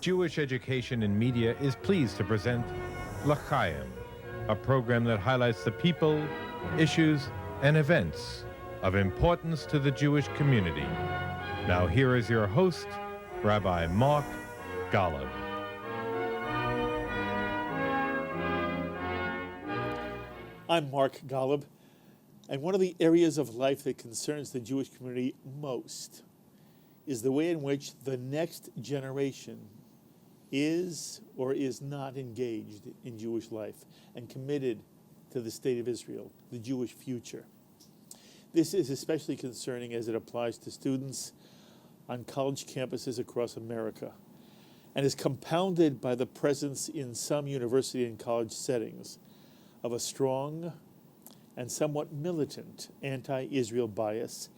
Jewish Education in Media is pleased to present L'Chaim, a program that highlights the people, issues, and events of importance to the Jewish community. Now here is your host, Rabbi Mark Golub. I'm Mark Golub, and one of the areas of life that concerns the Jewish community most is the way in which the next generation is or is not engaged in Jewish life and committed to the state of Israel, the Jewish future. This is especially concerning as it applies to students on college campuses across America and is compounded by the presence in some university and college settings of a strong and somewhat militant anti-Israel bias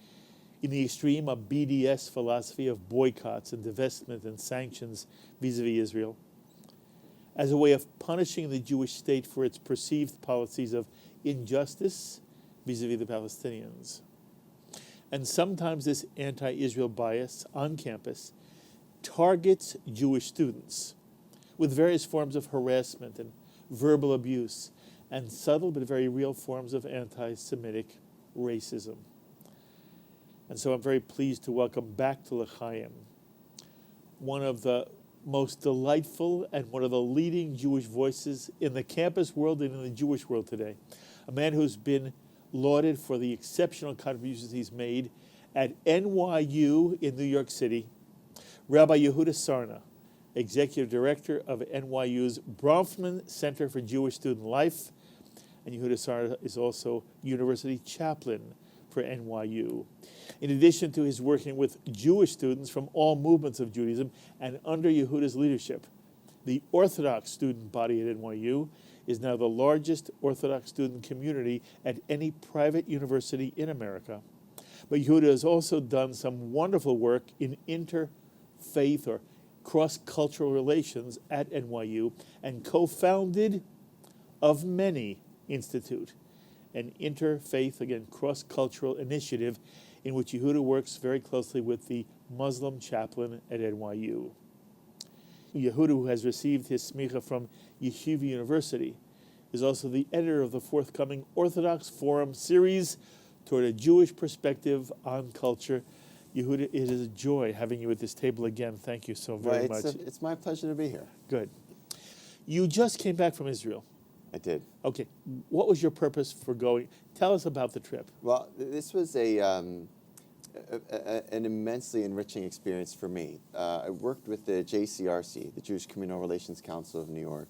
in the extreme of BDS philosophy of boycotts and divestment and sanctions vis-a-vis Israel, as a way of punishing the Jewish state for its perceived policies of injustice vis-a-vis the Palestinians. And sometimes this anti-Israel bias on campus targets Jewish students with various forms of harassment and verbal abuse and subtle but very real forms of anti-Semitic racism. And so I'm very pleased to welcome back to L'Chaim one of the most delightful and one of the leading Jewish voices in the campus world and in the Jewish world today, a man who's been lauded for the exceptional contributions he's made at NYU in New York City, Rabbi Yehuda Sarna, Executive Director of NYU's Bronfman Center for Jewish Student Life, and Yehuda Sarna is also University Chaplain for NYU. In addition to his working with Jewish students from all movements of Judaism and under Yehuda's leadership, the Orthodox student body at NYU is now the largest Orthodox student community at any private university in America. But Yehuda has also done some wonderful work in interfaith or cross-cultural relations at NYU and co-founded Of Many Institute, an interfaith, again, cross-cultural initiative in which Yehuda works very closely with the Muslim chaplain at NYU. Yehuda, who has received his smicha from Yeshiva University, is also the editor of the forthcoming Orthodox Forum series toward a Jewish perspective on culture. Yehuda, it is a joy having you at this table again. Thank you so very much. It's my pleasure to be here. Good. You just came back from Israel. I did. Okay. What was your purpose for going? Tell us about the trip. Well, this was an immensely enriching experience for me. I worked with the JCRC, the Jewish Communal Relations Council of New York,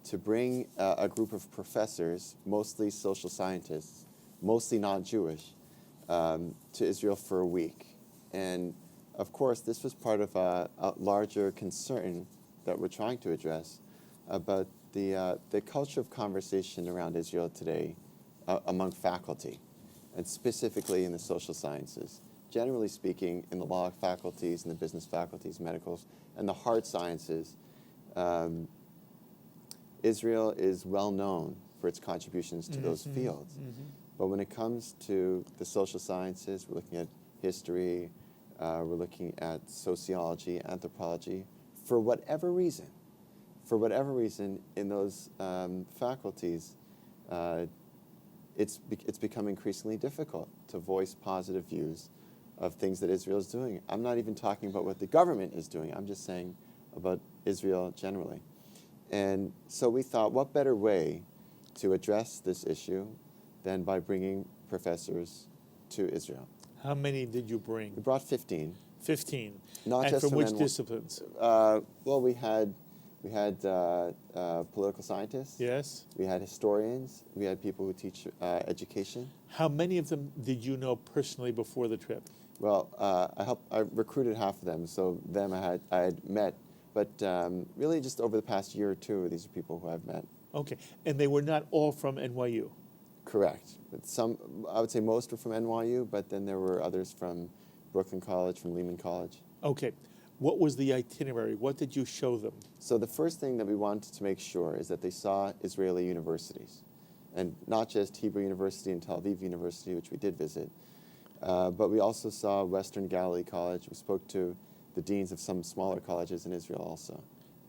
to bring a group of professors, mostly social scientists, mostly non-Jewish, to Israel for a week. And of course, this was part of a larger concern that we're trying to address about the culture of conversation around Israel today among faculty, and specifically in the social sciences. Generally speaking, in the law faculties, and the business faculties, medicals, and the hard sciences, Israel is well known for its contributions to those fields. But when it comes to the social sciences, we're looking at history, we're looking at sociology, anthropology, for whatever reason, in those faculties, it's become increasingly difficult to voice positive views of things that Israel is doing. I'm not even talking about what the government is doing. I'm just saying about Israel generally. And so we thought, what better way to address this issue than by bringing professors to Israel? How many did you bring? We brought 15. 15. Not and just from which disciplines? Well, we had political scientists. Yes. We had historians. We had people who teach education. How many of them did you know personally before the trip? Well, I recruited half of them, so them I had met. But really, just over the past year or two, these are people who I've met. Okay, and they were not all from NYU. Correct. But some, I would say, most were from NYU, but then there were others from Brooklyn College, from Lehman College. Okay. What was the itinerary? What did you show them? So the first thing that we wanted to make sure is that they saw Israeli universities, and not just Hebrew University and Tel Aviv University, which we did visit, but we also saw Western Galilee College. We spoke to the deans of some smaller colleges in Israel also.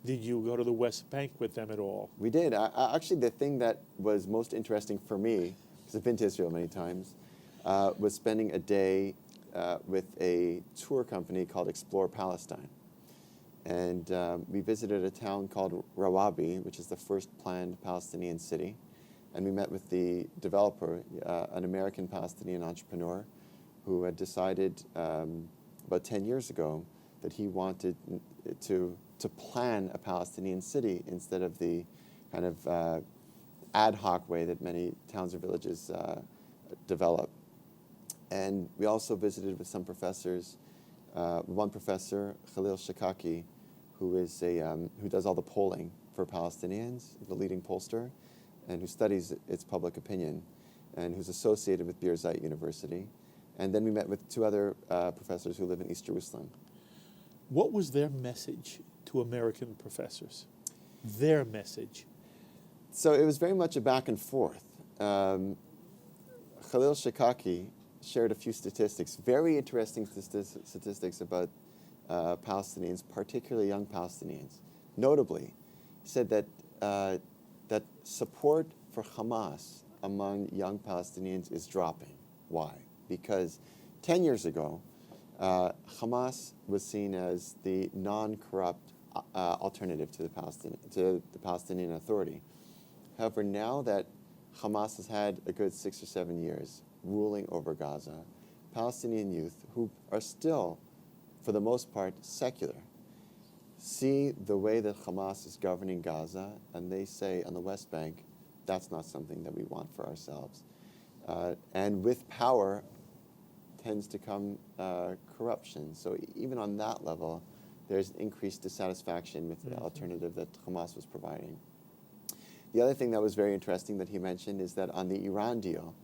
Did you go to the West Bank with them at all? We did. Actually, the thing that was most interesting for me, because I've been to Israel many times, was spending a day with a tour company called Explore Palestine. And we visited a town called Rawabi, which is the first planned Palestinian city. And we met with the developer, an American Palestinian entrepreneur, who had decided about 10 years ago that he wanted to plan a Palestinian city instead of the kind of ad hoc way that many towns or villages develop. And we also visited with some professors. One professor, Khalil Shikaki, who does all the polling for Palestinians, the leading pollster, and who studies its public opinion, and who's associated with Birzeit University. And then we met with two other professors who live in East Jerusalem. What was their message to American professors? Their message? So it was very much a back and forth. Khalil Shikaki shared a few statistics, very interesting statistics about Palestinians, particularly young Palestinians. Notably, he said that that support for Hamas among young Palestinians is dropping. Why? Because 10 years ago, Hamas was seen as the non-corrupt alternative to the Palestinian Authority. However, now that Hamas has had a good 6 or 7 years ruling over Gaza, Palestinian youth, who are still, for the most part, secular, see the way that Hamas is governing Gaza, and they say on the West Bank, that's not something that we want for ourselves. And with power tends to come corruption. So even on that level, there's increased dissatisfaction with the alternative that Hamas was providing. The other thing that was very interesting that he mentioned is that on the Iran deal,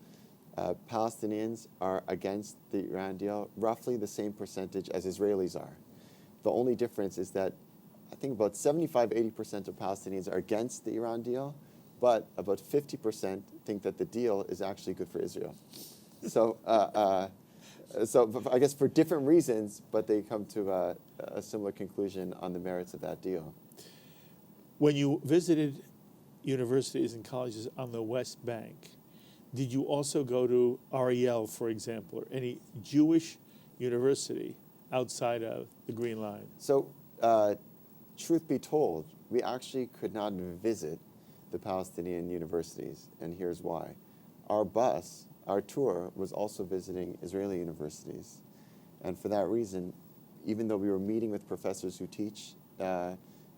Palestinians are against the Iran deal roughly the same percentage as Israelis are. The only difference is that I think about 75-80% of Palestinians are against the Iran deal, but about 50% think that the deal is actually good for Israel. So, so I guess for different reasons, but they come to a similar conclusion on the merits of that deal. When you visited universities and colleges on the West Bank, did you also go to Ariel, for example, or any Jewish university outside of the Green Line? So, truth be told, we actually could not visit the Palestinian universities, and here's why. Our tour was also visiting Israeli universities, and for that reason, even though we were meeting with professors who teach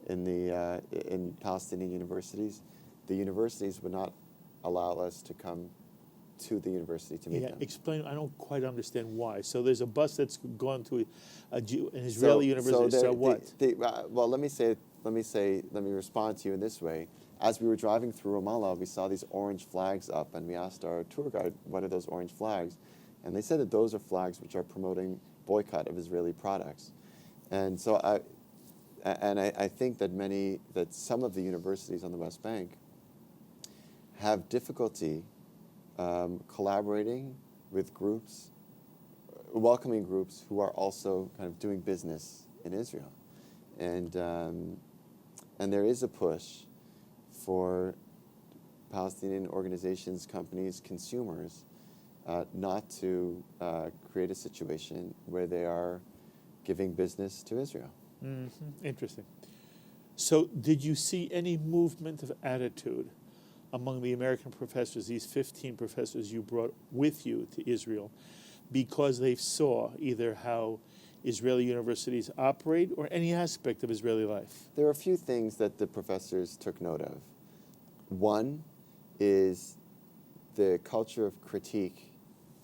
in Palestinian universities, the universities would not allow us to come to the university to meet them. Explain. I don't quite understand why. So there's a bus that's gone to an Israeli university. So what? Well, let me respond to you in this way. As we were driving through Ramallah, we saw these orange flags up, and we asked our tour guide, what are those orange flags? And they said that those are flags which are promoting boycott of Israeli products. And so I think that some of the universities on the West Bank have difficulty collaborating with groups, welcoming groups who are also kind of doing business in Israel. And there is a push for Palestinian organizations, companies, consumers, not to create a situation where they are giving business to Israel. Mm-hmm. Interesting. So did you see any movement of attitude among the American professors, these 15 professors you brought with you to Israel, because they saw either how Israeli universities operate or any aspect of Israeli life? There are a few things that the professors took note of. One is the culture of critique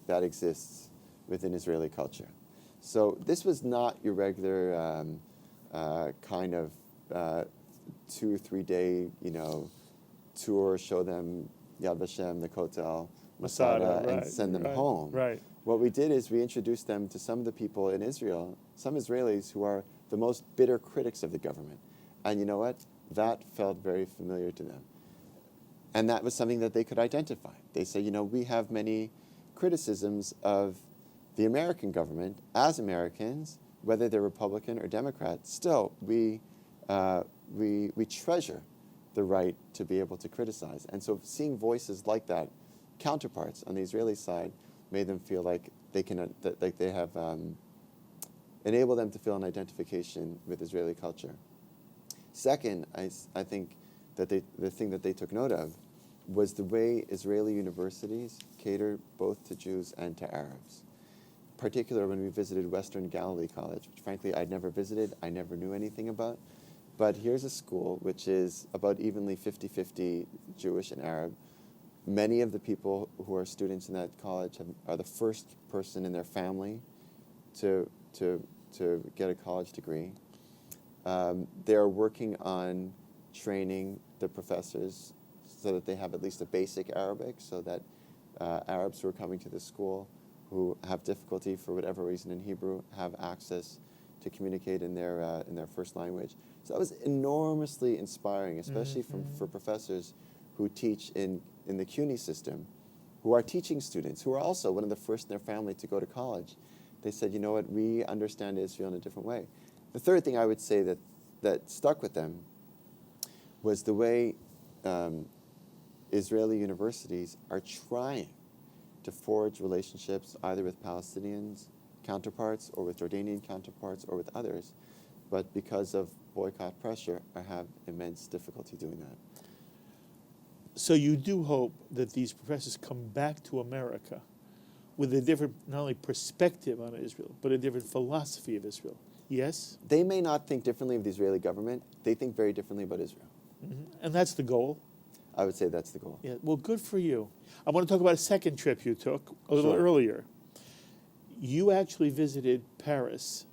that exists within Israeli culture. So this was not your regular kind of 2 or 3 day, tour, show them Yad Vashem, the Kotel, Masada, and send them home. Right. What we did is we introduced them to some of the people in Israel, some Israelis who are the most bitter critics of the government. And you know what? That felt very familiar to them. And that was something that they could identify. They say, we have many criticisms of the American government as Americans, whether they're Republican or Democrat, still we treasure the right to be able to criticize. And so seeing voices like that, counterparts on the Israeli side, made them feel like they can, like they have enabled them to feel an identification with Israeli culture. Second, I think that the thing that they took note of was the way Israeli universities cater both to Jews and to Arabs. Particularly when we visited Western Galilee College, which frankly I'd never visited, I never knew anything about. But here's a school which is about evenly 50-50 Jewish and Arab. Many of the people who are students in that college are the first person in their family to get a college degree. They're working on training the professors so that they have at least a basic Arabic, so that Arabs who are coming to the school who have difficulty for whatever reason in Hebrew have access to communicate in their first language. So that was enormously inspiring, especially for professors who teach in the CUNY system, who are teaching students, who are also one of the first in their family to go to college. They said, you know what, we understand Israel in a different way. The third thing I would say that stuck with them was the way Israeli universities are trying to forge relationships either with Palestinians counterparts or with Jordanian counterparts or with others, but because of boycott pressure, I have immense difficulty doing that. So you do hope that these professors come back to America with a different, not only perspective on Israel, but a different philosophy of Israel. Yes? They may not think differently of the Israeli government. They think very differently about Israel. And that's the goal? I would say that's the goal. Yeah. Well, good for you. I want to talk about a second trip you took a little Sure. earlier. You actually visited Paris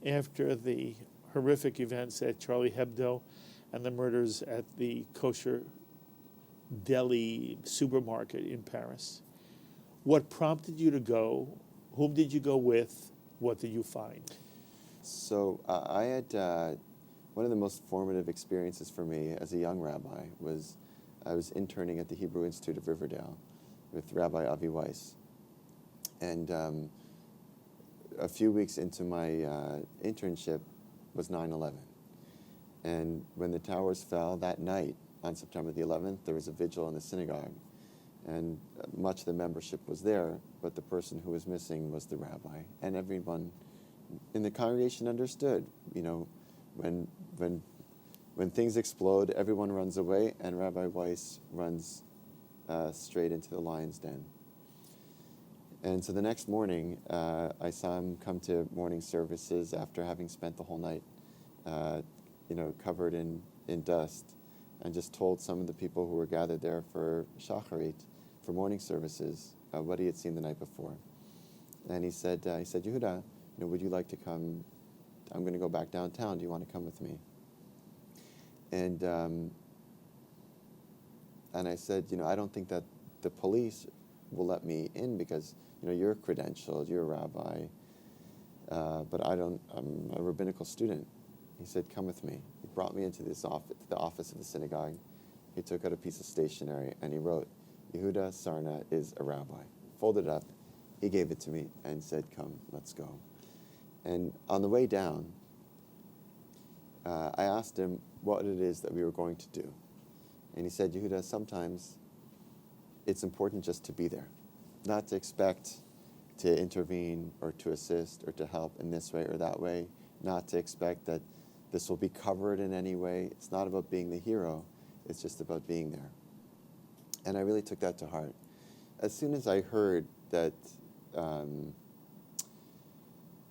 after the horrific events at Charlie Hebdo and the murders at the kosher deli supermarket in Paris. What prompted you to go? Whom did you go with? What did you find? So I had one of the most formative experiences for me as a young rabbi was I was interning at the Hebrew Institute of Riverdale with Rabbi Avi Weiss. And a few weeks into my internship was 9/11. And when the towers fell that night on September the 11th, there was a vigil in the synagogue. And much of the membership was there, but the person who was missing was the rabbi. And everyone in the congregation understood, you know, when things explode, everyone runs away, and Rabbi Weiss runs straight into the lion's den. And so the next morning, I saw him come to morning services after having spent the whole night, covered in dust, and just told some of the people who were gathered there for shacharit, for morning services, what he had seen the night before. And he said, Yehuda, would you like to come? I'm going to go back downtown. Do you want to come with me? And I said, I don't think that the police will let me in because, you're credentialed, you're a rabbi, but I'm a rabbinical student. He said, come with me. He brought me into the office of the synagogue. He took out a piece of stationery and he wrote, Yehuda Sarna is a rabbi. Folded it up, he gave it to me and said, come, let's go. And on the way down, I asked him what it is that we were going to do. And he said, Yehuda, sometimes it's important just to be there, not to expect to intervene or to assist or to help in this way or that way, not to expect that this will be covered in any way. It's not about being the hero. It's just about being there. And I really took that to heart. As soon as I heard that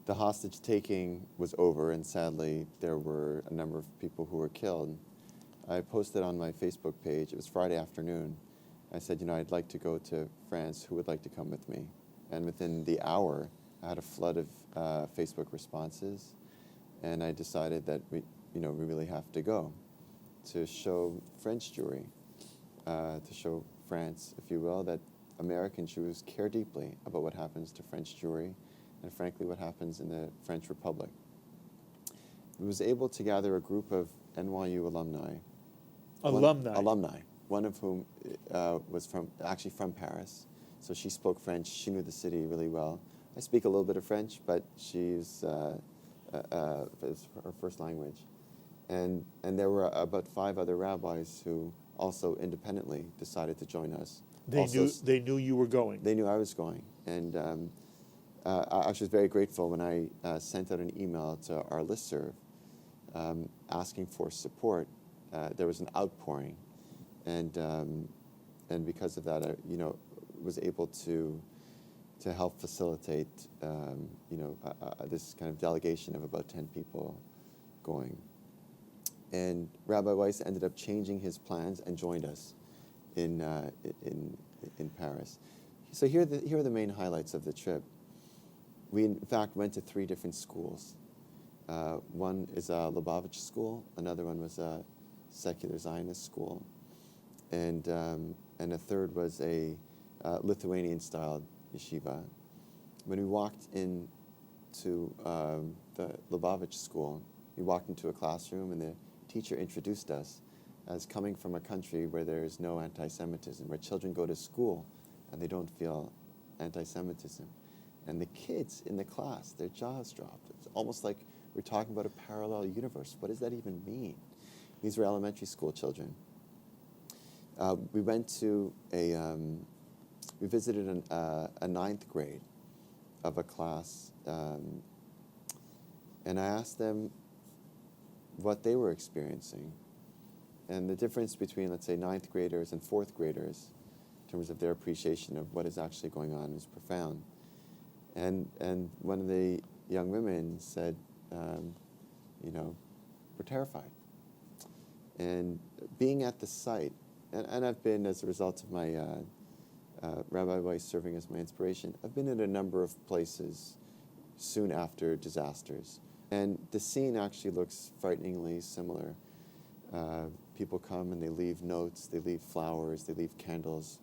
the hostage-taking was over, and sadly there were a number of people who were killed, I posted on my Facebook page, it was Friday afternoon, I said, I'd like to go to France, who would like to come with me? And within the hour, I had a flood of Facebook responses, and I decided that we really have to go to show French Jewry, to show France, if you will, that American Jews care deeply about what happens to French Jewry, and frankly what happens in the French Republic. I was able to gather a group of NYU alumni. Alumni, one of whom was from Paris. So she spoke French. She knew the city really well. I speak a little bit of French, but she's as her first language. And there were about 5 other rabbis who also independently decided to join us. They knew you were going. They knew I was going. And I was very grateful when I sent out an email to our listserv asking for support. There was an outpouring. And because of that, I was able to help facilitate this kind of delegation of about 10 people going. And Rabbi Weiss ended up changing his plans and joined us in Paris. So here are the main highlights of the trip. We in fact went to 3 different schools. One is a Lubavitch school, another one was a secular Zionist school, and a third was a Lithuanian-style yeshiva. When we walked into the Lubavitch school, we walked into a classroom, and the teacher introduced us as coming from a country where there is no anti-Semitism, where children go to school and they don't feel anti-Semitism. And the kids in the class, their jaws dropped. It's almost like we're talking about a parallel universe. What does that even mean? These were elementary school children. We went to we visited a 9th grade of a class, and I asked them what they were experiencing. And the difference between, let's say, 9th graders and 4th graders in terms of their appreciation of what is actually going on is profound. And one of the young women said, we're terrified. And being at the site, and I've been, as a result of my Rabbi Weiss serving as my inspiration, I've been in a number of places soon after disasters. And the scene actually looks frighteningly similar. People come and they leave notes, they leave flowers, they leave candles.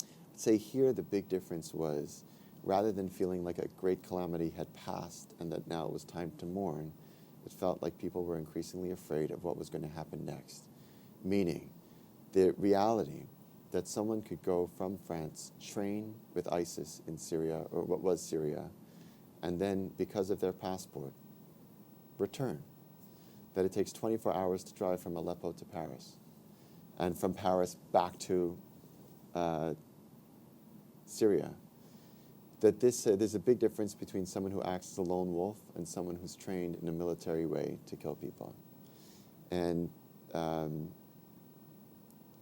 I'd say here the big difference was, rather than feeling like a great calamity had passed and that now it was time to mourn, it felt like people were increasingly afraid of what was going to happen next. Meaning, the reality that someone could go from France, train with ISIS in Syria, or what was Syria, and then, because of their passport, return. That it takes 24 hours to drive from Aleppo to Paris, and from Paris back to Syria. That there's a big difference between someone who acts as a lone wolf and someone who's trained in a military way to kill people. And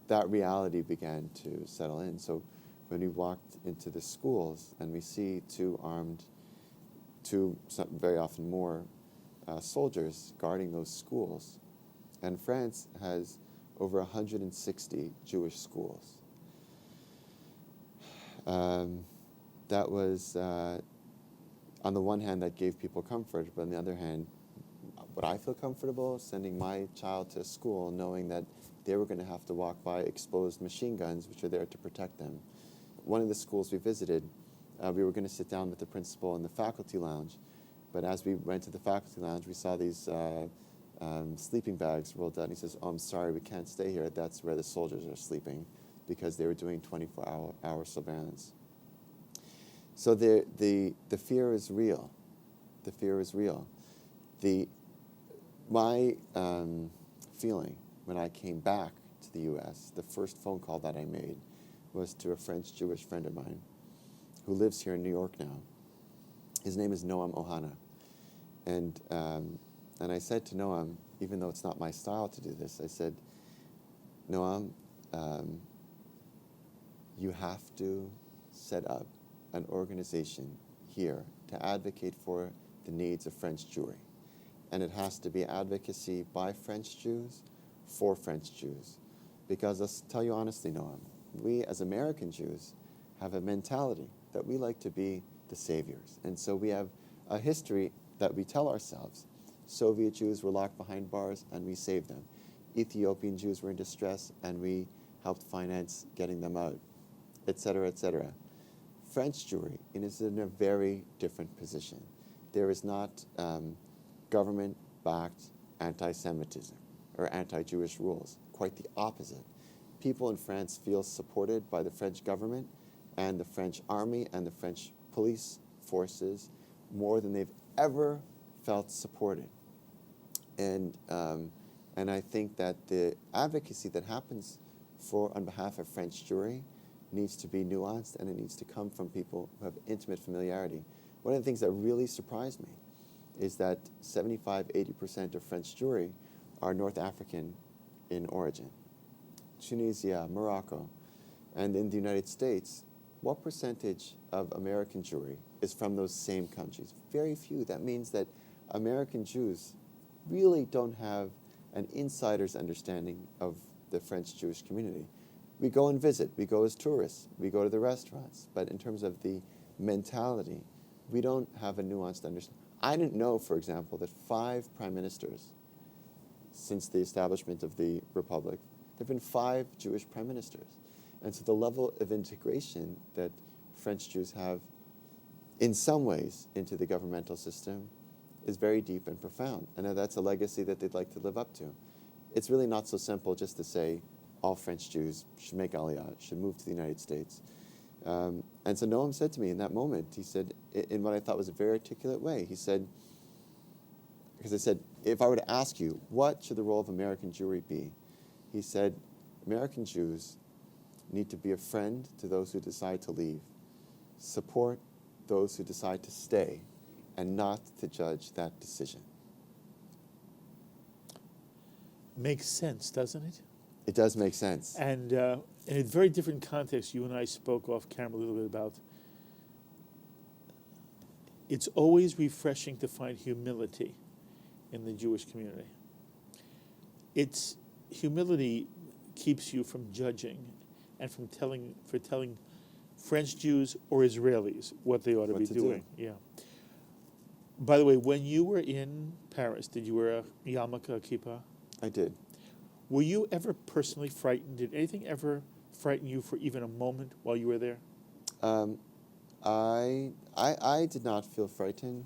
that reality began to settle in. So when we walked into the schools and we see 2 very often more, soldiers guarding those schools, and France has over 160 Jewish schools. That was, on the one hand, that gave people comfort, but on the other hand, would I feel comfortable sending my child to school knowing that they were going to have to walk by exposed machine guns, which are there to protect them? One of the schools we visited, we were going to sit down with the principal in the faculty lounge, but as we went to the faculty lounge, we saw these sleeping bags rolled out, and he says, "Oh, I'm sorry, we can't stay here. That's where the soldiers are sleeping," because they were doing 24-hour surveillance. So the fear is real. The fear is real. My feeling when I came back to the U.S., the first phone call that I made was to a French Jewish friend of mine who lives here in New York now. His name is Noam Ohana. And I said to Noam, even though it's not my style to do this, I said, Noam, you have to set up an organization here to advocate for the needs of French Jewry. And it has to be advocacy by French Jews for French Jews. Because let's tell you honestly, Noam, we as American Jews have a mentality that we like to be the saviors. And so we have a history that we tell ourselves. Soviet Jews were locked behind bars and we saved them. Ethiopian Jews were in distress and we helped finance getting them out, et cetera, et cetera. French Jewry is in a very different position. There is not government-backed anti-Semitism or anti-Jewish rules. Quite the opposite. People in France feel supported by the French government and the French army and the French police forces more than they've ever felt supported. And I think that the advocacy that happens on behalf of French Jewry needs to be nuanced, and it needs to come from people who have intimate familiarity. One of the things that really surprised me is that 75-80% of French Jewry are North African in origin. Tunisia, Morocco, and in the United States, what percentage of American Jewry is from those same countries? Very few. That means that American Jews really don't have an insider's understanding of the French Jewish community. We go and visit, we go as tourists, we go to the restaurants, but in terms of the mentality, we don't have a nuanced understanding. I didn't know, for example, that 5 prime ministers since the establishment of the Republic, there have been 5 Jewish prime ministers. And so the level of integration that French Jews have in some ways into the governmental system is very deep and profound. And that's a legacy that they'd like to live up to. It's really not so simple just to say all French Jews should make Aliyah, should move to the United States. And so Noam said to me in that moment, he said, in what I thought was a very articulate way, he said, because I said, if I were to ask you, what should the role of American Jewry be? He said, American Jews need to be a friend to those who decide to leave, support those who decide to stay, and not to judge that decision. Makes sense, doesn't it? It does make sense. And in a very different context, you and I spoke off camera a little bit about it's always refreshing to find humility in the Jewish community. Humility keeps you from judging and from telling French Jews or Israelis what they ought to be doing. Yeah. By the way, when you were in Paris, did you wear a yarmulke, a kippah? I did. Were you ever personally frightened? Did anything ever frighten you for even a moment while you were there? I did not feel frightened.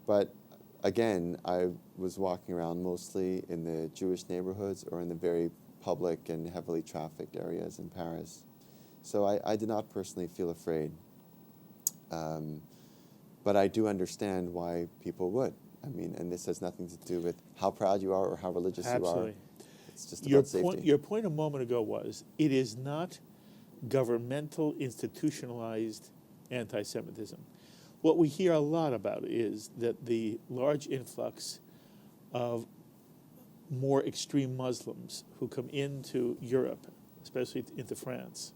But again, I was walking around mostly in the Jewish neighborhoods or in the very public and heavily trafficked areas in Paris. So I did not personally feel afraid. But I do understand why people would. I mean, and this has nothing to do with how proud you are or how religious Absolutely. you are. It's just about safety. Your point a moment ago was, it is not governmental, institutionalized anti-Semitism. What we hear a lot about is that the large influx of more extreme Muslims who come into Europe, especially into France,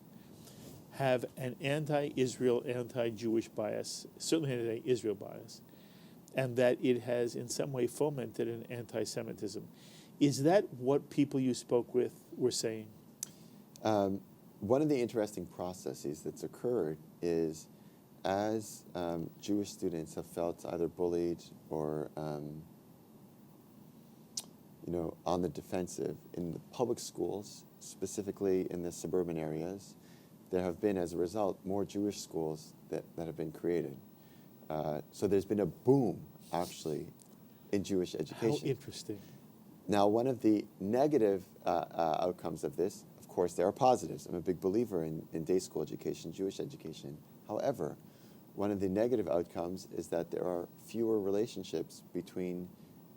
have an anti-Israel, anti-Jewish bias, certainly an anti-Israel bias, and that it has in some way fomented an anti-Semitism. Is that what people you spoke with were saying? One of the interesting processes that's occurred is as Jewish students have felt either bullied or on the defensive in the public schools, specifically in the suburban areas, there have been, as a result, more Jewish schools that have been created. So there's been a boom, actually, in Jewish education. How interesting. Now, one of the negative outcomes of this, of course, there are positives. I'm a big believer in day school education, Jewish education. However, one of the negative outcomes is that there are fewer relationships between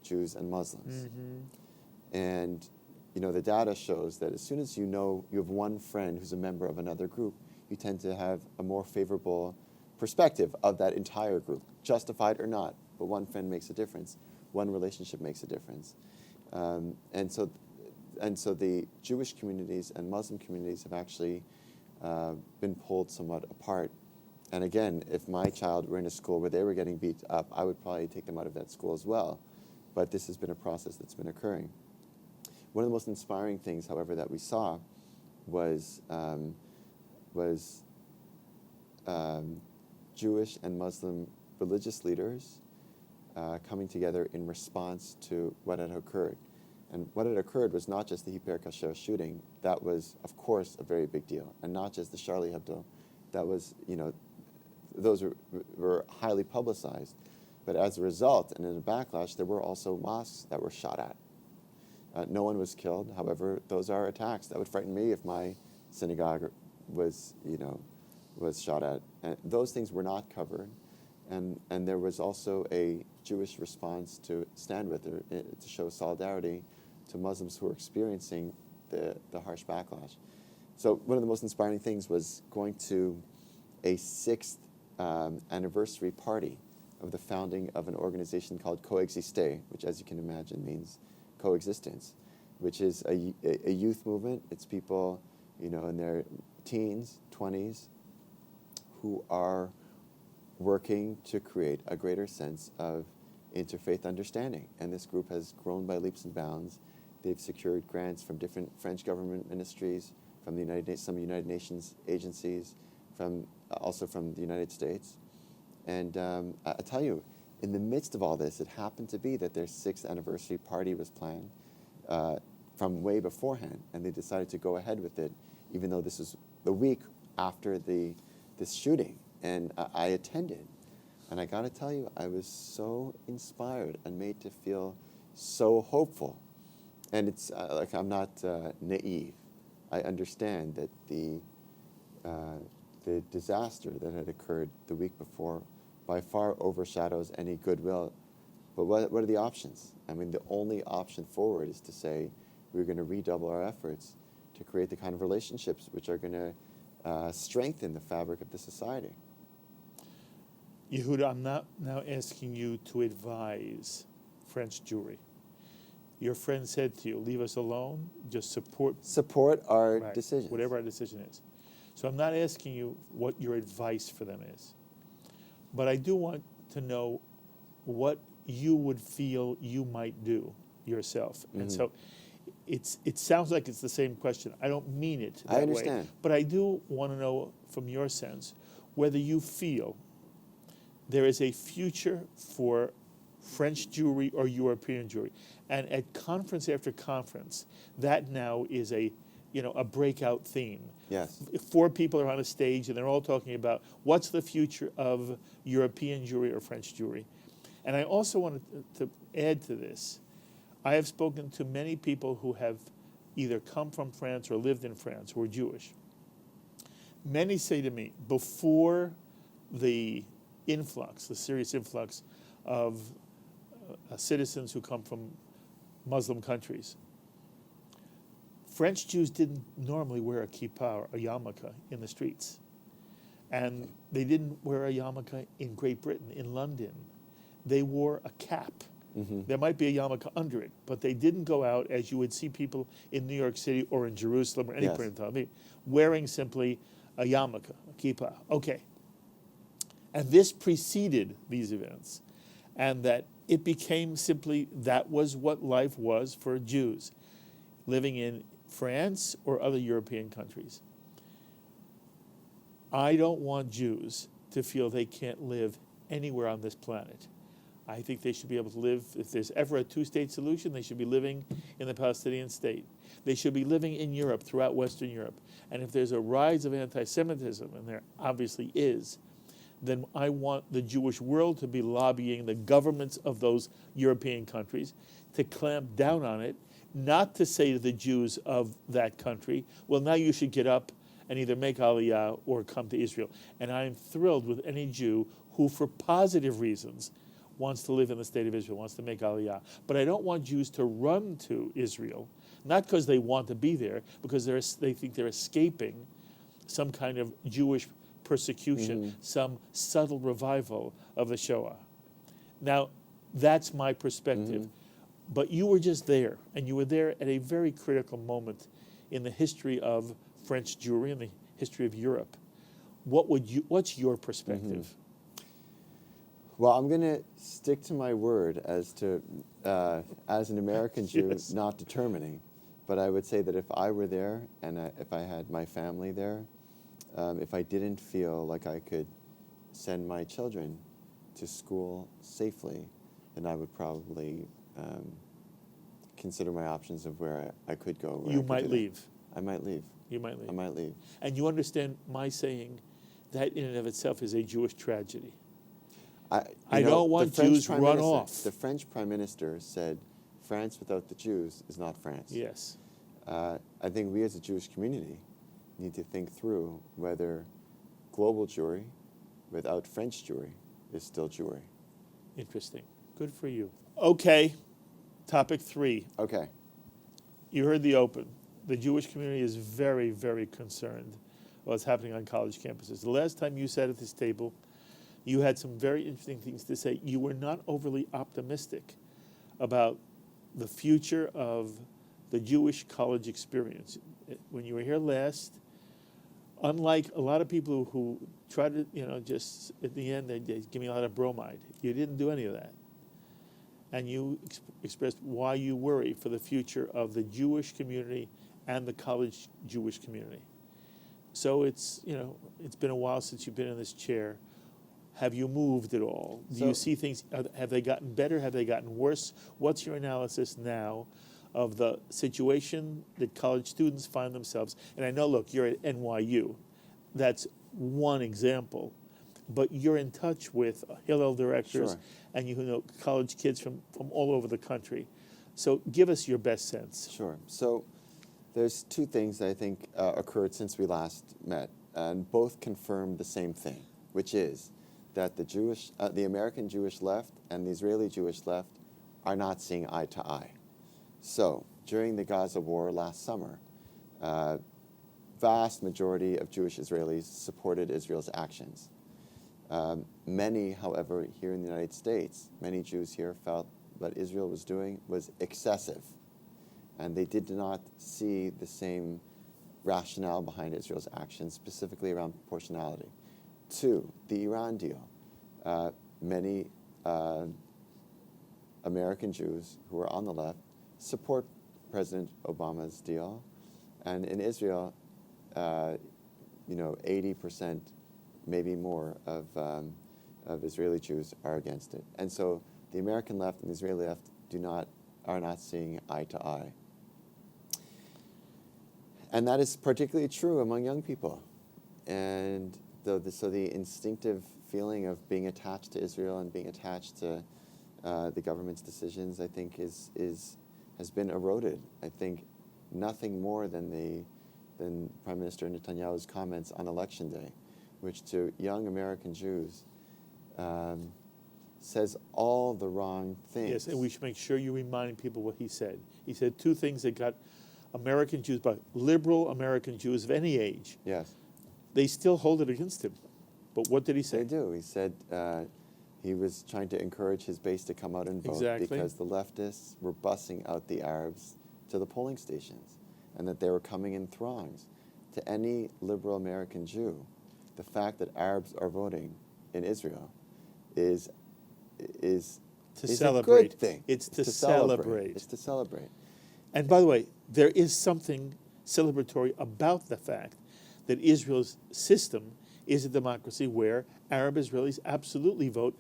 Jews and Muslims. Mm-hmm. And, the data shows that as soon as you have one friend who's a member of another group, you tend to have a more favorable perspective of that entire group, justified or not. But one friend makes a difference. One relationship makes a difference. And so the Jewish communities and Muslim communities have actually been pulled somewhat apart. And again, if my child were in a school where they were getting beat up, I would probably take them out of that school as well. But this has been a process that's been occurring. One of the most inspiring things, however, that we saw was Jewish and Muslim religious leaders coming together in response to what had occurred. And what had occurred was not just the Hyper Kasher shooting. That was, of course, a very big deal. And not just the Charlie Hebdo. That was, those were highly publicized. But as a result, and in a backlash, there were also mosques that were shot at. No one was killed. However, those are attacks. That would frighten me if my synagogue was shot at. And those things were not covered. And there was also a Jewish response to stand with her, to show solidarity to Muslims who were experiencing the harsh backlash. So one of the most inspiring things was going to a 6th anniversary party of the founding of an organization called Coexiste, which, as you can imagine, means coexistence, which is a youth movement. It's people, in their teens, 20s, who are working to create a greater sense of interfaith understanding. And this group has grown by leaps and bounds. They've secured grants from different French government ministries, from some United Nations agencies, also from the United States. And I tell you, in the midst of all this, it happened to be that their 6th anniversary party was planned from way beforehand, and they decided to go ahead with it, even though this was the week after this shooting. And I attended, and I got to tell you, I was so inspired and made to feel so hopeful. And it's like, I'm not naive. I understand that the disaster that had occurred the week before by far overshadows any goodwill. But what are the options? I mean, the only option forward is to say we're going to redouble our efforts to create the kind of relationships which are going to strengthen the fabric of the society. Yehuda, I'm not now asking you to advise French Jewry. Your friend said to you, leave us alone, just support our right, decisions. Whatever our decision is. So I'm not asking you what your advice for them is. But I do want to know what you would feel you might do yourself. Mm-hmm. And so it sounds like it's the same question. I don't mean it that I understand. way. But I do want to know from your sense whether you feel there is a future for French Jewry or European Jewry. And at conference after conference, that now is a breakout theme. Yes. 4 people are on a stage and they're all talking about what's the future of European Jewry or French Jewry. And I also wanted to add to this. I have spoken to many people who have either come from France or lived in France who are Jewish. Many say to me, before the serious influx of citizens who come from Muslim countries, French Jews didn't normally wear a kippah or a yarmulke in the streets. And they didn't wear a yarmulke in Great Britain, in London. They wore a cap. Mm-hmm. There might be a yarmulke under it, but they didn't go out as you would see people in New York City or in Jerusalem or any point in Tel Aviv, wearing simply a yarmulke, a kippah. Okay. And this preceded these events, and that it became simply that was what life was for Jews living in France or other European countries. I don't want Jews to feel they can't live anywhere on this planet. I think they should be able to live, if there's ever a 2-state solution, they should be living in the Palestinian state. They should be living in Europe, throughout Western Europe. And if there's a rise of anti-Semitism, and there obviously is, then I want the Jewish world to be lobbying the governments of those European countries to clamp down on it, not to say to the Jews of that country, well, now you should get up and either make Aliyah or come to Israel. And I am thrilled with any Jew who, for positive reasons, wants to live in the state of Israel, wants to make Aliyah. But I don't want Jews to run to Israel, not because they want to be there, because they think they're escaping some kind of Jewish persecution, some subtle revival of the Shoah. Now, that's my perspective. Mm-hmm. But you were just there, and you were there at a very critical moment in the history of French Jewry and the history of Europe. What's your perspective? Mm-hmm. Well, I'm going to stick to my word as an American Jew, yes, not determining. But I would say that if I were there and if I had my family there, if I didn't feel like I could send my children to school safely, then I would probably consider my options of where I could go. You might leave. I might leave. You might leave. I might leave. And you understand my saying that in and of itself is a Jewish tragedy. I don't want Jews run off. The French Prime Minister said, France without the Jews is not France. Yes. I think we as a Jewish community need to think through whether global Jewry without French Jewry is still Jewry. Interesting. Good for you. Okay, topic 3. Okay. You heard the open. The Jewish community is very, very concerned about what's happening on college campuses. The last time you sat at this table, you had some very interesting things to say. You were not overly optimistic about the future of the Jewish college experience. When you were here last, unlike a lot of people who try to, just at the end, they give me a lot of bromide. You didn't do any of that. And you expressed why you worry for the future of the Jewish community and the college Jewish community. So it's been a while since you've been in this chair. Have you moved at all? Do you see things, have they gotten better? Have they gotten worse? What's your analysis now of the situation that college students find themselves? And I know, look, you're at NYU. That's one example. But you're in touch with Hillel directors, Sure. and you know college kids from all over the country. So give us your best sense. Sure. So there's two things that I think occurred since we last met, and both confirm the same thing, which is that the American Jewish left and the Israeli Jewish left are not seeing eye to eye. So during the Gaza war last summer, vast majority of Jewish Israelis supported Israel's actions. Many, however, here in the United States, many Jews here felt what Israel was doing was excessive, and they did not see the same rationale behind Israel's actions, specifically around proportionality. 2, the Iran deal. Many American Jews who are on the left support President Obama's deal, and in Israel, 80%, maybe more, of Israeli Jews are against it. And so the American left and the Israeli left are not seeing eye to eye. And that is particularly true among young people. And so the instinctive feeling of being attached to Israel and being attached to the government's decisions, I think, has been eroded. I think nothing more than Prime Minister Netanyahu's comments on Election Day, which to young American Jews says all the wrong things. Yes, and we should make sure you remind people what he said. He said 2 things that got American Jews, but liberal American Jews of any age, Yes. they still hold it against him. But what did he say? They do. He said he was trying to encourage his base to come out and vote because the leftists were bussing out the Arabs to the polling stations, and that they were coming in throngs. To any liberal American Jew, the fact that Arabs are voting in Israel is celebrate. a good thing. It's to celebrate. It's to celebrate. And by the way, there is something celebratory about the fact that Israel's system is a democracy where Arab Israelis absolutely vote.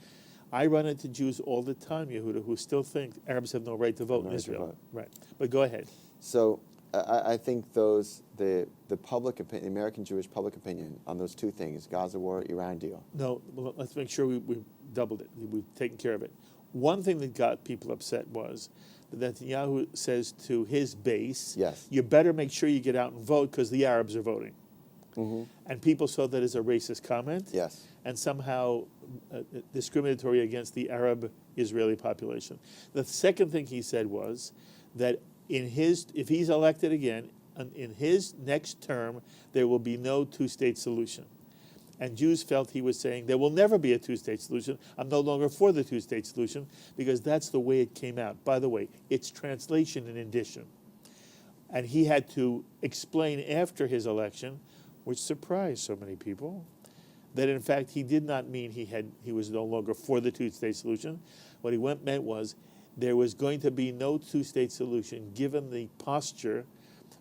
I run into Jews all the time, Yehuda, who still think Arabs have no right to vote in Israel. Right. But go ahead. So I think the public opinion, the American Jewish public opinion on those 2 things, Gaza war, Iran deal. No, well, let's make sure we doubled it. We've taken care of it. One thing that got people upset was that Netanyahu says to his base, Yes. you better make sure you get out and vote because the Arabs are voting. Mm-hmm. And people saw that as a racist comment. Yes. And somehow discriminatory against the Arab Israeli population. The second thing he said was that if he's elected again, in his next term, there will be no 2-state solution. And Jews felt he was saying there will never be a 2-state solution. I'm no longer for the 2-state solution because that's the way it came out. By the way, it's translation and addition. And he had to explain after his election, which surprised so many people, that in fact he did not mean he was no longer for the 2-state solution. What he meant was there was going to be no 2-state solution given the posture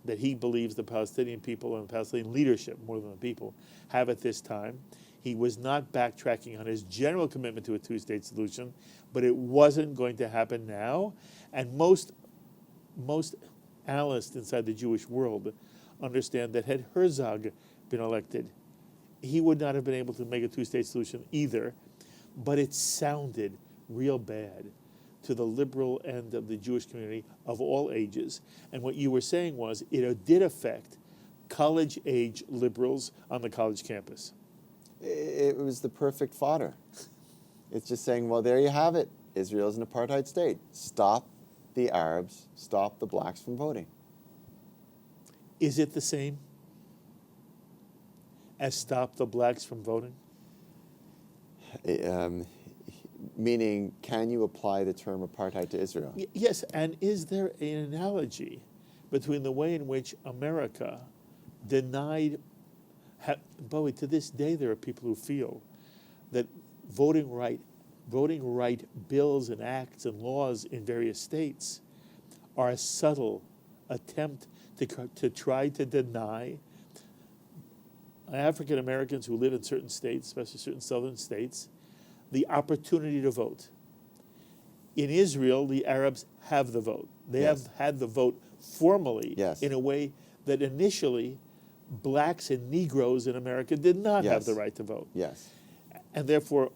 that he believes the Palestinian people and Palestinian leadership, more than the people, have at this time. He was not backtracking on his general commitment to a 2-state solution, but it wasn't going to happen now. And most analysts inside the Jewish world understand that had Herzog been elected, he would not have been able to make a 2-state solution either, but it sounded real bad to the liberal end of the Jewish community of all ages. And what you were saying was it did affect college-age liberals on the college campus. It was the perfect fodder. It's just saying, well, there you have it. Israel is an apartheid state. Stop the Arabs, stop the blacks from voting. Is it the same as stop the blacks from voting? Meaning, can you apply the term apartheid to Israel? Yes, and is there an analogy between the way in which America denied, Bowie, to this day there are people who feel that voting right bills and acts and laws in various states are a subtle attempt to try to deny African Americans who live in certain states, especially certain southern states, the opportunity to vote. In Israel, the Arabs have the vote. They Yes. have had the vote formally Yes. in a way that initially blacks and Negroes in America did not have Yes. the right to vote. Yes. And therefore,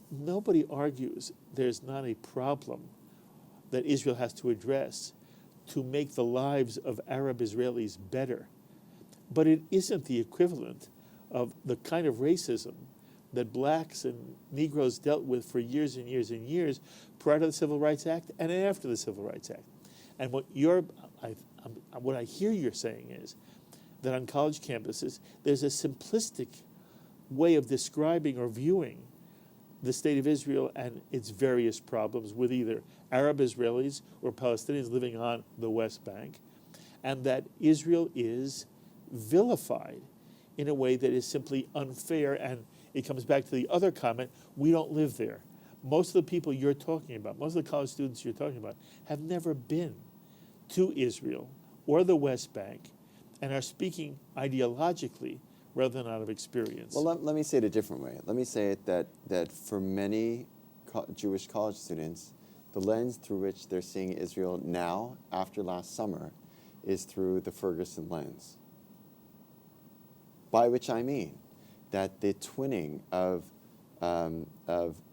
nobody argues there's not a problem that Israel has to address to make the lives of Arab Israelis better. But it isn't the equivalent of the kind of racism that blacks and Negroes dealt with for years and years and years prior to the Civil Rights Act and after the Civil Rights Act. And what I hear you're saying is that on college campuses, there's a simplistic way of describing or viewing the state of Israel and its various problems with either Arab Israelis or Palestinians living on the West Bank, and that Israel is vilified in a way that is simply unfair. And it comes back to the other comment, we don't live there. Most of the people you're talking about, most of the college students you're talking about, have never been to Israel or the West Bank and are speaking ideologically rather than out of experience. Well, let me say it a different way. Let me say it that for many Jewish college students, the lens through which they're seeing Israel now, after last summer, is through the Ferguson Lens. By which I mean that the twinning of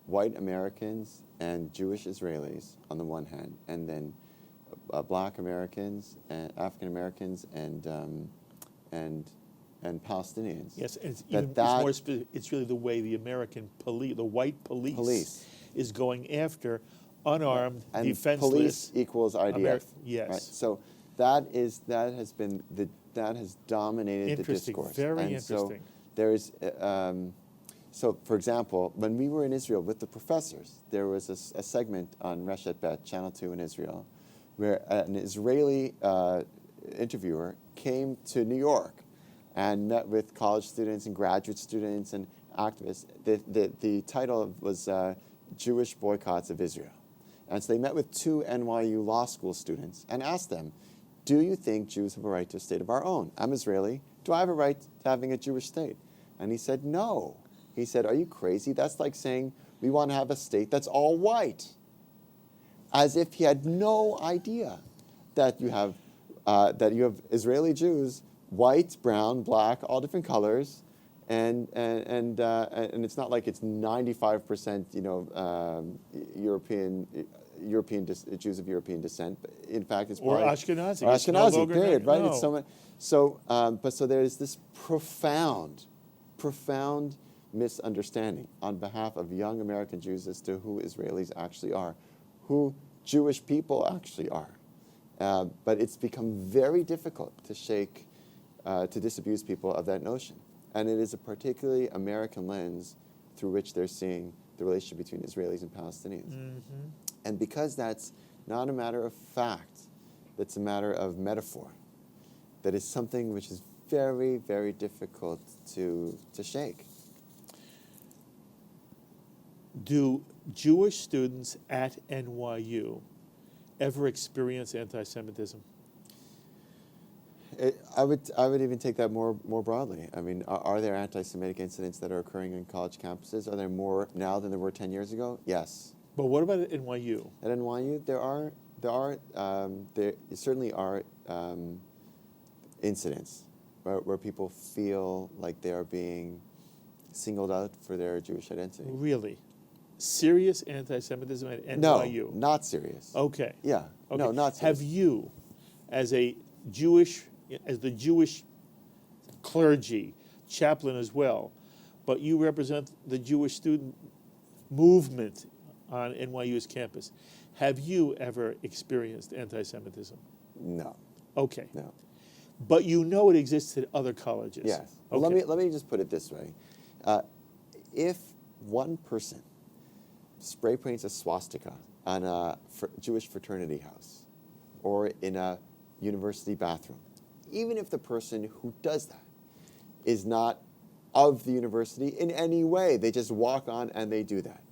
white Americans and Jewish Israelis on the one hand, and then black Americans and African Americans and Palestinians. Yes, and it's it's really the way the American police, the white police, is going after unarmed, and defenseless. Police equals IDF. Yes. Right? So that has dominated the Interesting, discourse. very and interesting. So there's so for example, when we were in Israel with the professors, there was a segment on Reshet Bet, Channel 2 in Israel, where an Israeli interviewer came to New York and met with college students and graduate students and activists. The title was Jewish Boycotts of Israel. And so they met with 2 NYU law school students and asked them, do you think Jews have a right to a state of our own? I'm Israeli. Do I have a right to having a Jewish state? And he said, no. He said, are you crazy? That's like saying we want to have a state that's all white. As if he had no idea that you have Israeli Jews, white, brown, black, all different colors, and it's not like it's 95% European Jews of European descent. But in fact, it's Or probably Ashkenazi. Or It's no Ashkenazi, longer period. Right? no. It's so there's this profound misunderstanding on behalf of young American Jews as to who Israelis actually are, who Jewish people actually are. But it's become very difficult to disabuse people of that notion. And it is a particularly American lens through which they're seeing the relationship between Israelis and Palestinians. Mm-hmm. And because that's not a matter of fact, that's a matter of metaphor, that is something which is very, very difficult to shake. Do Jewish students at NYU ever experience anti-Semitism? I would even take that more broadly. I mean, are there anti-Semitic incidents that are occurring in college campuses? Are there more now than there were 10 years ago? Yes. But what about at NYU? At NYU, there certainly are incidents where people feel like they are being singled out for their Jewish identity. Really? Serious anti-Semitism at NYU? No, not serious. Okay. Yeah. Okay. No, not serious. Have you, as the Jewish clergy, chaplain as well, but you represent the Jewish student movement on NYU's campus. Have you ever experienced anti-Semitism? No, Okay. no. But you know it exists at other colleges. Yes. Well, Okay. let me just put it this way. If one person spray paints a swastika on a Jewish fraternity house or in a university bathroom, even if the person who does that is not of the university in any way, they just walk on and they do that.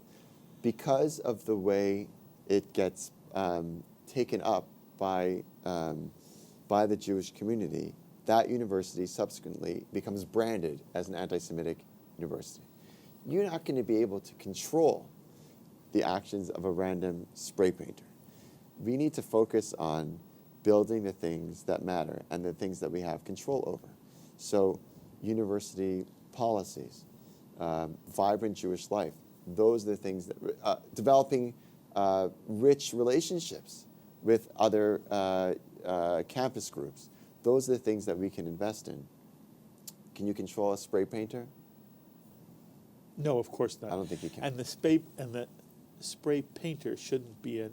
Because of the way it gets taken up by the Jewish community, that university subsequently becomes branded as an anti-Semitic university. You're not going to be able to control the actions of a random spray painter. We need to focus on building the things that matter and the things that we have control over. So university policies, vibrant Jewish life, those are the things that, developing rich relationships with other campus groups, those are the things that we can invest in. Can you control a spray painter? No, of course not. I don't think you can. And the spray painter shouldn't be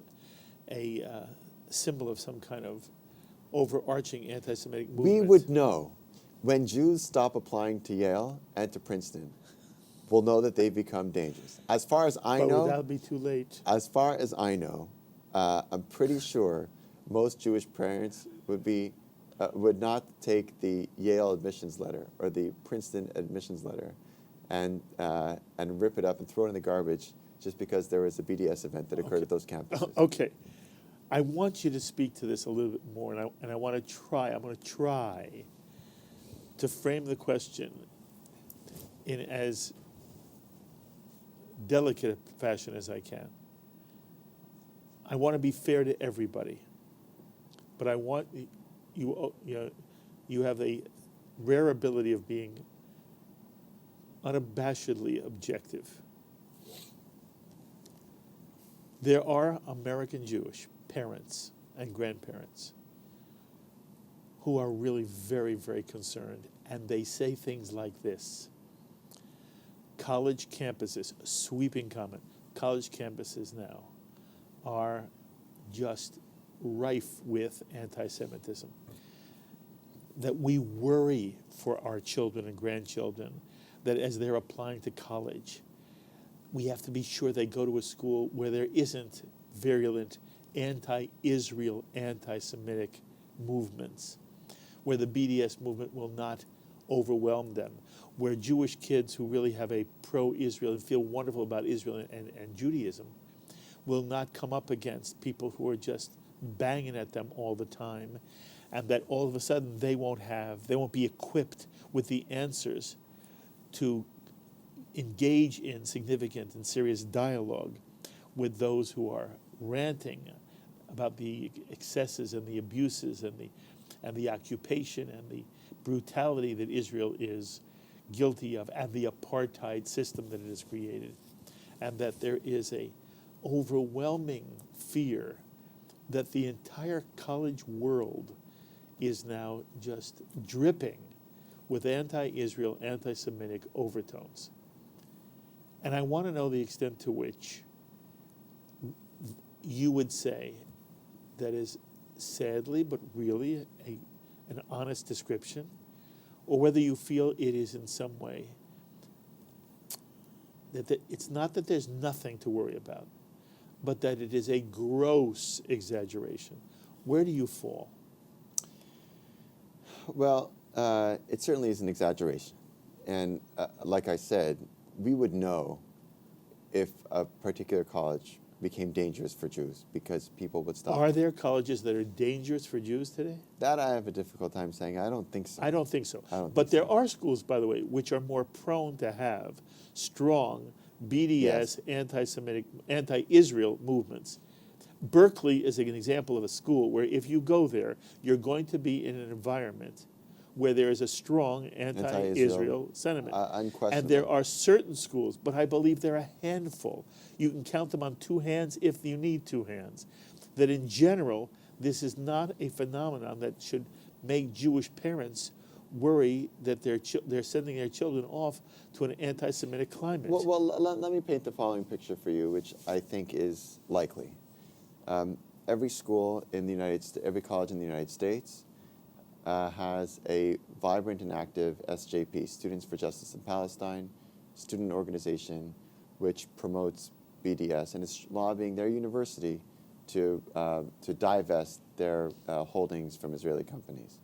a symbol of some kind of overarching anti-Semitic movement. We would know when Jews stop applying to Yale and to Princeton. We'll know that they've become dangerous. As far as I know, that'll be too late. As far as I know, I'm pretty sure most Jewish parents would not take the Yale admissions letter or the Princeton admissions letter and rip it up and throw it in the garbage just because there was a BDS event that occurred at those campuses. Okay. I want you to speak to this a little bit more, and I'm going to try to frame the question in as delicate a fashion as I can. I want to be fair to everybody, but I want you have a rare ability of being unabashedly objective. There are American Jewish parents and grandparents who are really very, very concerned, and they say things like this. College campuses, sweeping comment, college campuses now are just rife with anti-Semitism. That we worry for our children and grandchildren that as they're applying to college, we have to be sure they go to a school where there isn't virulent anti-Israel, anti-Semitic movements, where the BDS movement will not overwhelm them, where Jewish kids who really have a pro-Israel and feel wonderful about Israel and Judaism will not come up against people who are just banging at them all the time, and that all of a sudden they won't be equipped with the answers to engage in significant and serious dialogue with those who are ranting about the excesses and the abuses and the occupation and the brutality that Israel is guilty of, and the apartheid system that it has created, and that there is a overwhelming fear that the entire college world is now just dripping with anti-Israel, anti-Semitic overtones. And I want to know the extent to which you would say that is sadly but really an honest description, or whether you feel it is in some way that it's not that there's nothing to worry about, but that it is a gross exaggeration. Where do you fall? Well, it certainly is an exaggeration. And like I said, we would know if a particular college became dangerous for Jews because people would stop. Are there colleges that are dangerous for Jews today? That I have a difficult time saying. I don't think so. I don't think so. But there are schools, by the way, which are more prone to have strong BDS, Yes. anti-Semitic, anti-Israel movements. Berkeley is an example of a school where if you go there, you're going to be in an environment where there is a strong anti-Israel sentiment. Unquestionably. And there are certain schools, but I believe there are a handful. You can count them on two hands if you need two hands. That in general, this is not a phenomenon that should make Jewish parents worry that they're sending their children off to an anti-Semitic climate. Well, let me paint the following picture for you, which I think is likely. Every school in the United States, every college in the United States has a vibrant and active SJP, Students for Justice in Palestine, student organization, which promotes BDS and is lobbying their university to divest their holdings from Israeli companies.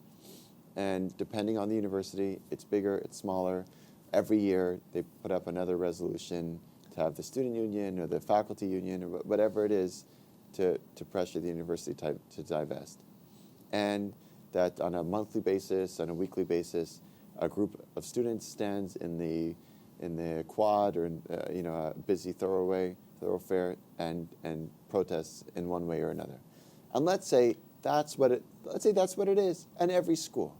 And depending on the university, it's bigger, it's smaller. Every year, they put up another resolution to have the student union or the faculty union or whatever it is to pressure the university to divest. And that on a monthly basis, on a weekly basis, a group of students stands in the quad or in, a busy thoroughfare and protests in one way or another. And let's say that's what it is in every school.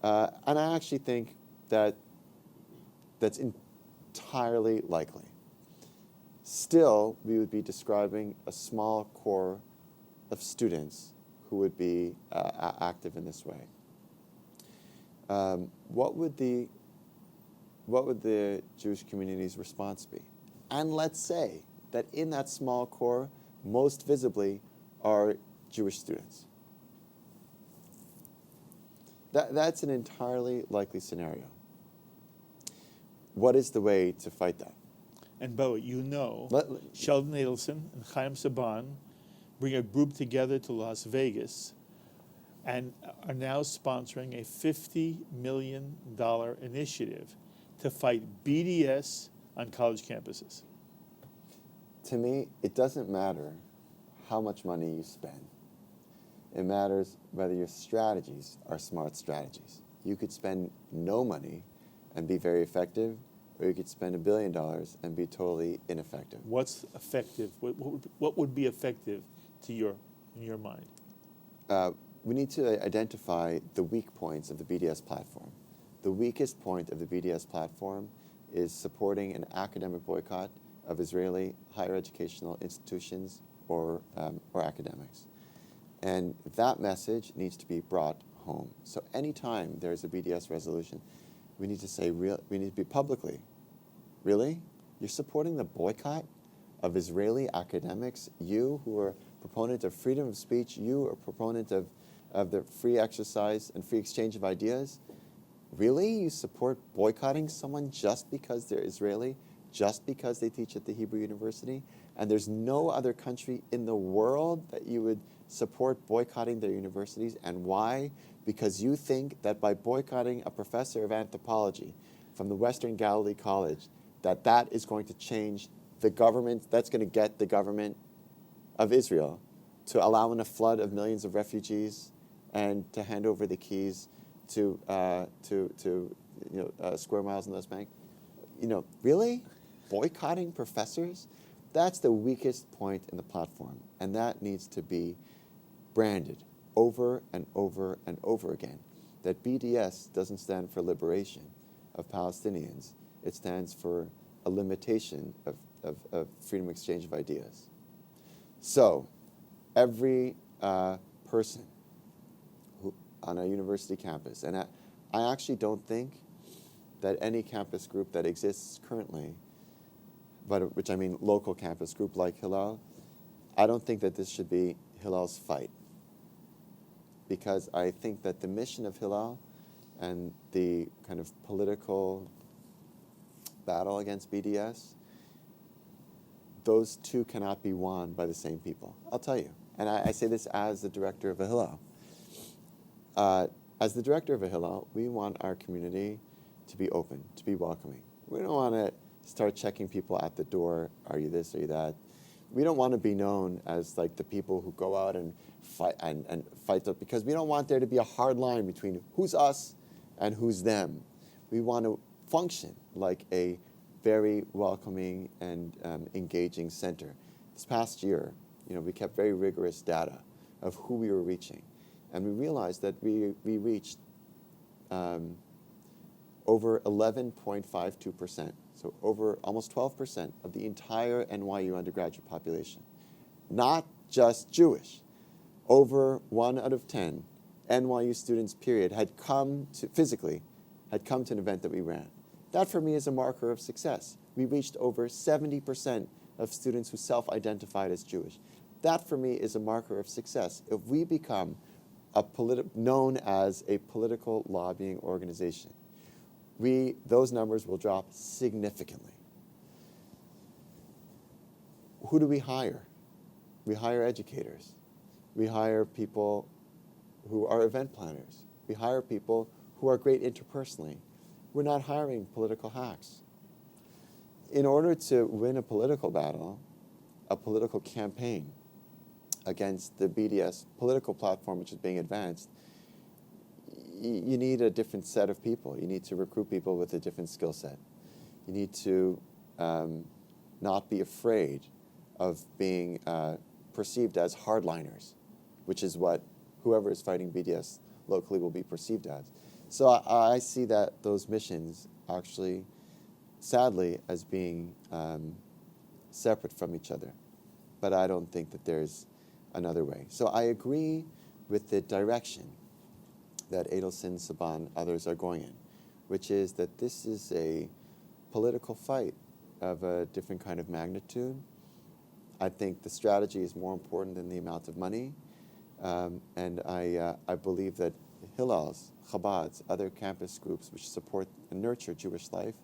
And I actually think that that's entirely likely. Still, we would be describing a small core of students who would be active in this way. What would the Jewish community's response be? And let's say that in that small core, most visibly are Jewish students. That's an entirely likely scenario. What is the way to fight that? And Bo, Sheldon Adelson and Chaim Saban bring a group together to Las Vegas and are now sponsoring a $50 million initiative to fight BDS on college campuses. To me, it doesn't matter how much money you spend. It matters whether your strategies are smart strategies. You could spend no money and be very effective, or you could spend $1 billion and be totally ineffective. What's effective? What would be effective in your mind? We need to identify the weak points of the BDS platform. The weakest point of the BDS platform is supporting an academic boycott of Israeli higher educational institutions or academics. And that message needs to be brought home. So anytime there's a BDS resolution, we need to say, we need to be publicly, really? You're supporting the boycott of Israeli academics? You who are proponent of freedom of speech, you are proponent of the free exercise and free exchange of ideas? Really? You support boycotting someone just because they're Israeli, just because they teach at the Hebrew University? And there's no other country in the world that you would support boycotting their universities. And why? Because you think that by boycotting a professor of anthropology from the Western Galilee College, that is going to change the government, that's going to get the government of Israel to allow in a flood of millions of refugees and to hand over the keys to square miles in the West Bank. Really? Boycotting professors? That's the weakest point in the platform, and that needs to be branded over and over and over again. That BDS doesn't stand for liberation of Palestinians. It stands for a limitation of freedom of exchange of ideas. So every person who, on a university campus, and I actually don't think that any campus group that exists currently, but which I mean local campus group like Hillel, I don't think that this should be Hillel's fight. Because I think that the mission of Hillel and the kind of political battle against BDS, those two cannot be won by the same people. I'll tell you. And I say this as the director of a Hillel. As the director of a Hillel, we want our community to be open, to be welcoming. We don't want to start checking people at the door. Are you this? Are you that? We don't want to be known as like the people who go out and fight up, because we don't want there to be a hard line between who's us and who's them. We want to function like a very welcoming and engaging center. This past year, we kept very rigorous data of who we were reaching, and we realized that we reached over 11.52%, so over almost 12% of the entire NYU undergraduate population. Not just Jewish. Over 1 out of 10 NYU students, period, had come to, physically, had come to an event that we ran. That for me is a marker of success. We reached over 70% of students who self-identified as Jewish. That for me is a marker of success. If we become known as a political lobbying organization, those numbers will drop significantly. Who do we hire? We hire educators. We hire people who are event planners. We hire people who are great interpersonally. We're not hiring political hacks. In order to win a political battle, a political campaign against the BDS political platform which is being advanced, you need a different set of people. You need to recruit people with a different skill set. You need to not be afraid of being perceived as hardliners, which is what whoever is fighting BDS locally will be perceived as. So I see that those missions actually, sadly, as being separate from each other. But I don't think that there's another way. So I agree with the direction that Adelson, Saban, others are going in, which is that this is a political fight of a different kind of magnitude. I think the strategy is more important than the amount of money. And I believe that Hillel's, Chabad's, other campus groups which support and nurture Jewish life,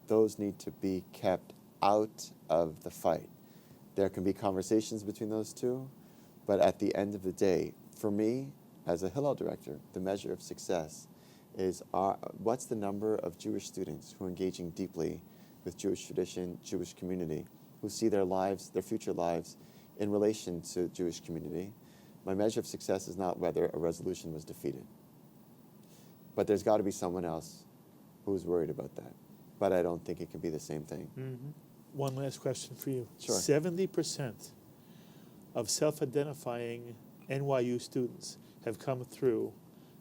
those need to be kept out of the fight. There can be conversations between those two, but at the end of the day, for me, as a Hillel director, the measure of success is what's the number of Jewish students who are engaging deeply with Jewish tradition, Jewish community, who see their lives, their future lives, in relation to Jewish community. My measure of success is not whether a resolution was defeated. But there's got to be someone else who's worried about that. But I don't think it can be the same thing. Mm-hmm. One last question for you. Sure. 70% of self-identifying NYU students have come through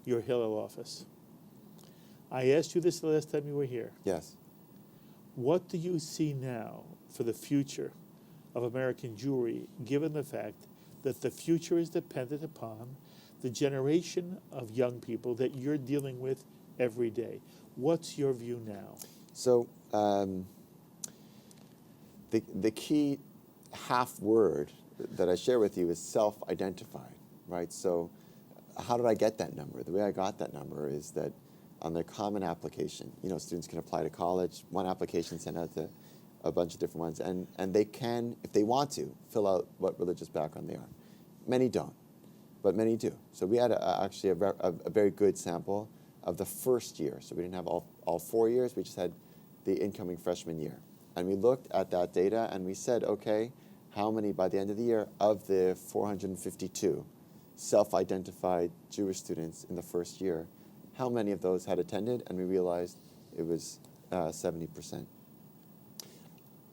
your Hillel office. I asked you this the last time you were here. Yes. What do you see now for the future of American Jewry, given the fact that the future is dependent upon the generation of young people that you're dealing with every day? What's your view now? So the key half word that I share with you is self-identified, right? So how did I get that number? The way I got that number is that on their common application, students can apply to college, one application sent out to a bunch of different ones, and they can, if they want to, fill out what religious background they are. Many don't, but many do. So we had actually a very good sample of the first year. So we didn't have all 4 years, we just had the incoming freshman year. And we looked at that data and we said, okay, how many by the end of the year of the 452 self-identified Jewish students in the first year, how many of those had attended? And we realized it was 70%.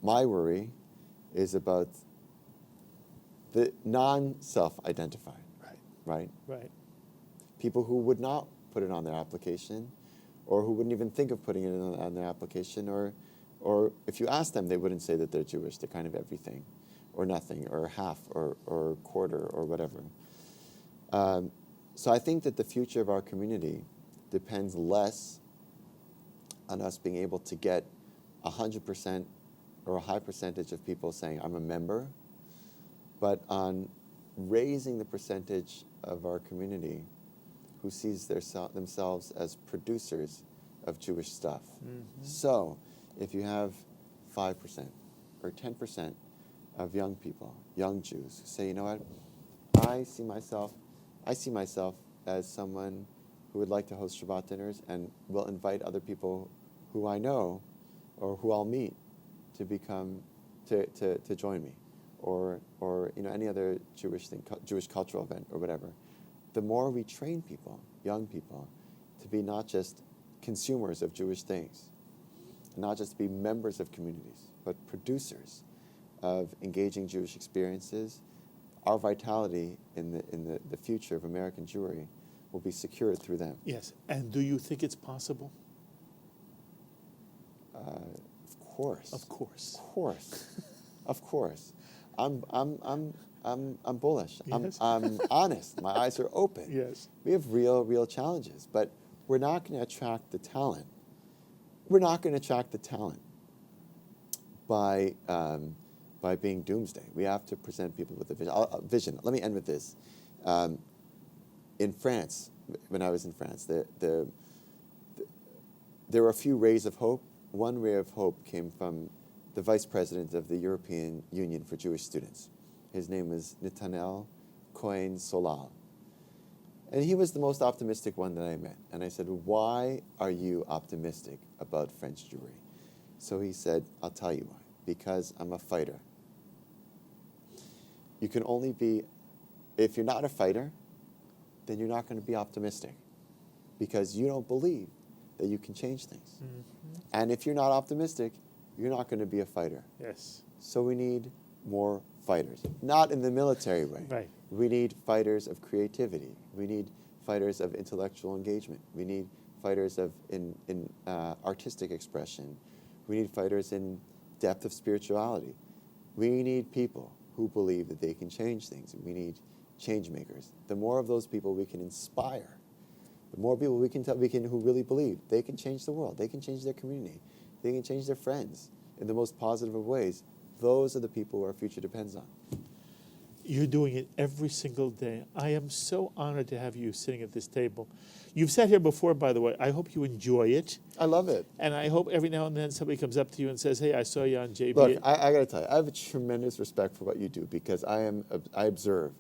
My worry is about the non-self-identified, right? Right. People who would not put it on their application, or who wouldn't even think of putting it on their application, or if you ask them, they wouldn't say that they're Jewish. They're kind of everything, or nothing, or half, or quarter, or whatever. So I think that the future of our community depends less on us being able to get 100% or a high percentage of people saying, I'm a member, but on raising the percentage of our community who sees themselves as producers of Jewish stuff. Mm-hmm. So if you have 5% or 10% of young people, young Jews, who say, you know what, I see myself as someone who would like to host Shabbat dinners and will invite other people who I know or who I'll meet to join me, or any other Jewish thing, Jewish cultural event or whatever. The more we train people, young people, to be not just consumers of Jewish things, not just to be members of communities, but producers of engaging Jewish experiences, our vitality in the future of American Jewry will be secured through them. Yes, and do you think it's possible? Of course. Of course. Of course. Of course. I'm I'm bullish. Yes. I'm honest. My eyes are open. Yes. We have real challenges, but we're not going to attract the talent. We're not going to attract the talent by being doomsday. We have to present people with a vision. Let me end with this. In France, when I was in France, there were a few rays of hope. One ray of hope came from the vice president of the European Union for Jewish Students. His name was Nathaniel Cohen Solal. And he was the most optimistic one that I met. And I said, why are you optimistic about French Jewry? So he said, I'll tell you why. Because I'm a fighter. You can only be, if you're not a fighter, then you're not going to be optimistic. Because you don't believe that you can change things. Mm-hmm. And if you're not optimistic, you're not going to be a fighter. Yes. So we need more fighters. Not in the military way. Right. We need fighters of creativity. We need fighters of intellectual engagement. We need fighters of in artistic expression. We need fighters in depth of spirituality. We need people who believe that they can change things. We need change makers. The more of those people we can inspire, the more people we can who really believe they can change the world. They can change their community. They can change their friends in the most positive of ways. Those are the people who our future depends on. You're doing it every single day. I am so honored to have you sitting at this table. You've sat here before, by the way. I hope you enjoy it. I love it. And I hope every now and then somebody comes up to you and says, hey, I saw you on JB. Look, I got to tell you, I have a tremendous respect for what you do because I observe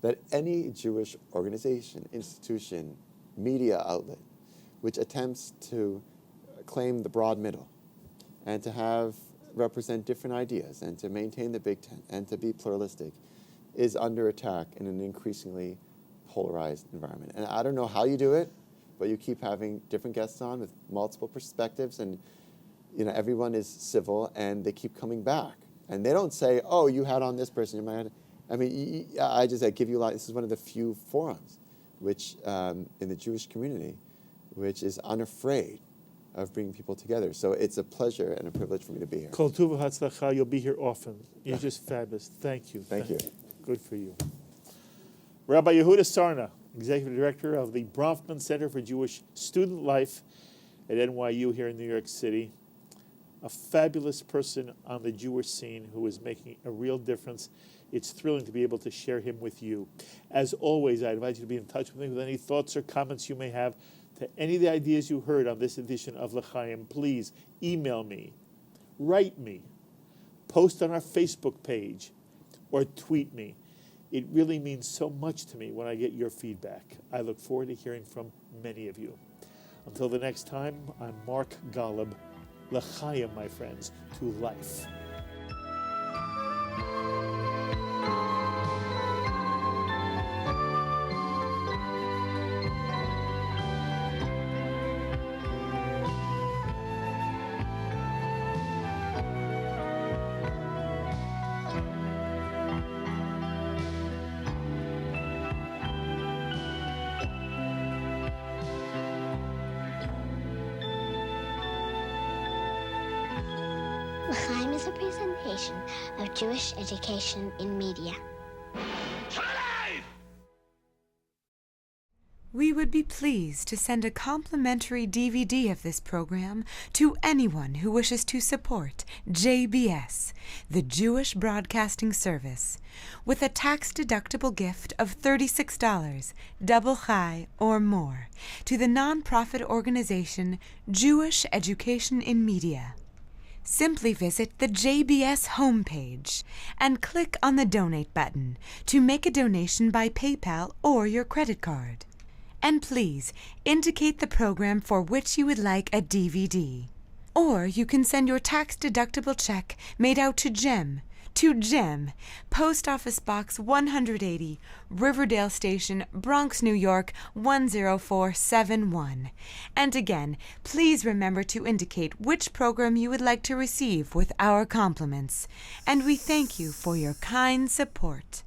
that any Jewish organization, institution, media outlet, which attempts to claim the broad middle and to represent different ideas and to maintain the Big Tent and to be pluralistic is under attack in an increasingly polarized environment. And I don't know how you do it, but you keep having different guests on with multiple perspectives, and everyone is civil, and they keep coming back. And they don't say, oh, you had on this person. You might have. I mean, I give you a lot. This is one of the few forums which, in the Jewish community, which is unafraid of bringing people together. So it's a pleasure and a privilege for me to be here. Kol tuv v'hatzlacha, you'll be here often. You're just fabulous. Thank you. Thank you. Good for you. Rabbi Yehuda Sarna, Executive Director of the Bronfman Center for Jewish Student Life at NYU here in New York City. A fabulous person on the Jewish scene who is making a real difference. It's thrilling to be able to share him with you. As always, I invite you to be in touch with me with any thoughts or comments you may have to any of the ideas you heard on this edition of L'Chaim. Please email me, write me, post on our Facebook page, or tweet me. It really means so much to me when I get your feedback. I look forward to hearing from many of you. Until the next time, I'm Mark Golub. L'Chaim, my friends, to life. L'Chaim is a presentation of Jewish education in media. We would be pleased to send a complimentary DVD of this program to anyone who wishes to support JBS, the Jewish Broadcasting Service, with a tax-deductible gift of $36, double chai or more, to the nonprofit organization Jewish Education in Media. Simply visit the JBS homepage and click on the Donate button to make a donation by PayPal or your credit card. And please indicate the program for which you would like a DVD. Or you can send your tax-deductible check made out to GEM, Post Office Box 180, Riverdale Station, Bronx, New York 10471. And again, please remember to indicate which program you would like to receive with our compliments. And we thank you for your kind support.